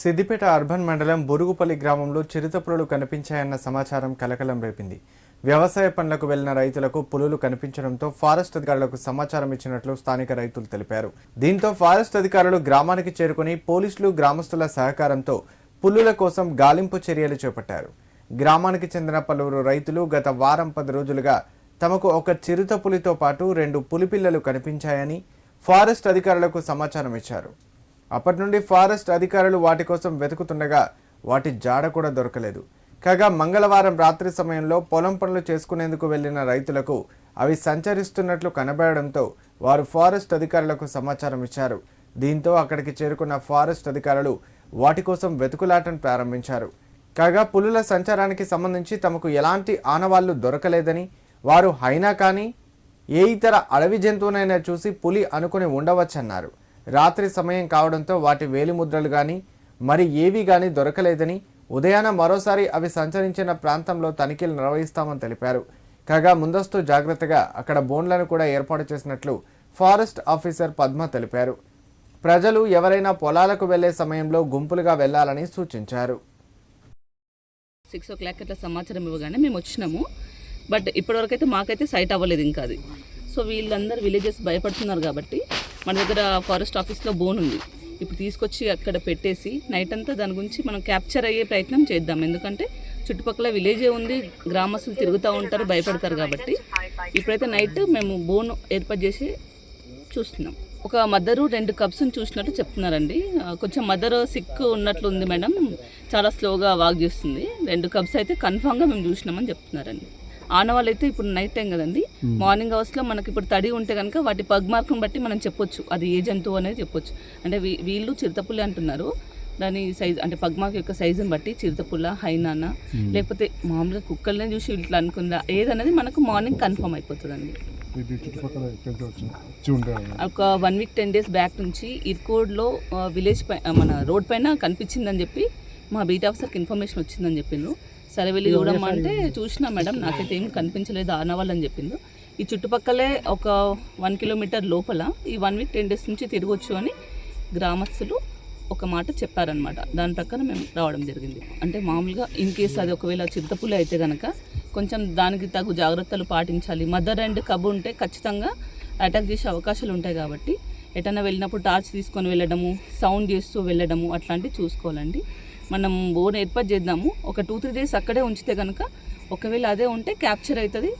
Siddipet urban మండలం బురుగుపల్లి గ్రామంలో చిరుతపులులు కనిపించాయన్న సమాచారం కలకలం రేపింది. వ్యవసాయ పనులకు వెళ్లిన రైతులకు పులులు కనిపించడంతో ఫారెస్ట్ అధికారులకు సమాచారం ఇచ్చినట్లు స్థానిక రైతులు తెలిపారు. దీంతో ఫారెస్ట్ అధికారులు గ్రామానికి చేరుకుని పోలీసులు గ్రామస్తుల సహకారంతో పులుల కోసం గాలింపు చర్యలు చేపట్టారు. గ్రామానికి చెందిన పలువురు రైతులు గత వారం 10 రోజులుగా తమకు ఒక చిరుతపులితో పాటు 2 పులిపిల్లలు కనిపించాయని ఫారెస్ట్ అధికారులకు సమాచారం ఇచ్చారు. అప్పటి నుండి ఫారెస్ట్ అధికారులు వాటి కోసం వెతుకుతుండగా వాటి జాడ కూడా దొరకలేదు. కాగా మంగళవారం రాత్రి సమయంలో పొలం పనులు చేసుకునేందుకు వెళ్లిన రైతులకు అవి సంచరిస్తున్నట్లు కనబడడంతో వారు ఫారెస్ట్ అధికారులకు సమాచారం ఇచ్చారు. దీంతో అక్కడికి చేరుకున్న ఫారెస్ట్ అధికారులు వాటి కోసం వెతుకులాటను ప్రారంభించారు. కాగా పులుల సంచారానికి సంబంధించి తమకు ఎలాంటి ఆనవాళ్లు దొరకలేదని, వారు అయినా కానీ ఏ ఇతర అడవి జంతువునైనా చూసి పులి అనుకుని ఉండవచ్చన్నారు. రాత్రి సమయం కావడంతో వాటి వేలిముద్రలు కానీ మరి ఏవి కానీ దొరకలేదని, ఉదయాన మరోసారి అవి సంచరించిన ప్రాంతంలో తనిఖీలు నిర్వహిస్తామని తెలిపారు. కాగా ముందస్తు జాగ్రత్తగా అక్కడ బోన్లను కూడా ఏర్పాటు చేసినట్లు ఫారెస్ట్ ఆఫీసర్ పద్మ తెలిపారు. ప్రజలు ఎవరైనా పొలాలకు వెళ్లే సమయంలో గుంపులుగా వెళ్లాలని సూచించారు. 6 o'clock అట్లా సమాచారం ఇవ్వగానే మేము వచ్చినాము. బట్ ఇప్పటివరకు అయితే మాకైతే సైట్ అవ్వలేదు ఇంకా అది. సో వీళ్ళందరూ విలేజెస్ భయపడుతున్నారు కాబట్టి మన దగ్గర ఫారెస్ట్ ఆఫీస్లో బోన్ ఉంది. ఇప్పుడు తీసుకొచ్చి అక్కడ పెట్టేసి నైట్ అంతా దాని గురించి మనం క్యాప్చర్ అయ్యే ప్రయత్నం చేద్దాం. ఎందుకంటే చుట్టుపక్కల విలేజే ఉంది, గ్రామస్తులు తిరుగుతూ ఉంటారు, భయపడతారు. కాబట్టి ఇప్పుడైతే నైట్ మేము బోన్ ఏర్పాటు చేసి చూస్తున్నాం. ఒక మదరు 2 కబ్స్ని చూసినట్టు చెప్తున్నారండి. కొంచెం మదర్ సిక్ ఉన్నట్లు ఉంది మేడం, చాలా స్లోగా వాక్ చేస్తుంది. 2 కబ్స్ అయితే కన్ఫామ్గా మేము చూసినామని చెప్తున్నారండి. ఆనవాళ్ళు అయితే ఇప్పుడు నైట్ టైం కదండి, మార్నింగ్ అవర్స్లో మనకి ఇప్పుడు తడి ఉంటే కనుక వాటి పగ్ మార్క్ని బట్టి మనం చెప్పొచ్చు అది ఏ జంతువు అనేది చెప్పొచ్చు. అంటే వీళ్ళు చిరుతపులి అంటున్నారు. దాని సైజ్ అంటే పగ్ మార్క్ యొక్క సైజుని బట్టి చిరుతపుల్ల, హైనానా, లేకపోతే మామూలుగా కుక్కల్ని చూసి ఇట్లా అనుకుందా ఏదనేది మనకు మార్నింగ్ కన్ఫర్మ్ అయిపోతుందండి. ఒక 1 week 10 days బ్యాక్ నుంచి ఇర్కోడ్లో విలేజ్ మన రోడ్ పైన కనిపించిందని చెప్పి మా బీట్ ఆఫీసర్కి ఇన్ఫర్మేషన్ వచ్చిందని చెప్పిండ్రు. సరే వెళ్ళి చూడమంటే చూసినా మేడం, నాకైతే ఏం కనిపించలేదు ఆనవాళ్ళని చెప్పిండ్రు. ఈ చుట్టుపక్కలే ఒక 1 kilometer లోపల ఈ 1 week 10 days నుంచి తిరగొచ్చు అని గ్రామస్తులు ఒక మాట చెప్పారనమాట. దాని ప్రకారం మేము రావడం జరిగింది. అంటే మామూలుగా ఇన్ కేసు అది ఒకవేళ చిరుతపులి అయితే కనుక కొంచెం దానికి తగు జాగ్రత్తలు పాటించాలి. మదర్ అండ్ కబ్ ఉంటే ఖచ్చితంగా అటాక్ చేసే అవకాశాలు ఉంటాయి. కాబట్టి ఎటన్నా వెళ్ళినప్పుడు టార్చ్ తీసుకొని వెళ్ళడము, సౌండ్ చేస్తూ వెళ్ళడము అట్లాంటివి చూసుకోవాలండి. మనం బోన్ ఏర్పాటు చేద్దాము. ఒక 2-3 days అక్కడే ఉంచితే కనుక ఒకవేళ అదే ఉంటే క్యాప్చర్ అవుతుంది,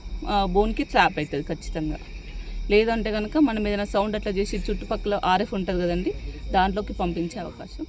బోన్కి ట్రాప్ అవుతుంది ఖచ్చితంగా. లేదంటే కనుక మనం ఏదైనా సౌండ్ అట్లా చేసి చుట్టుపక్కల RF ఉంటుంది కదండి, దాంట్లోకి పంపించే అవకాశం.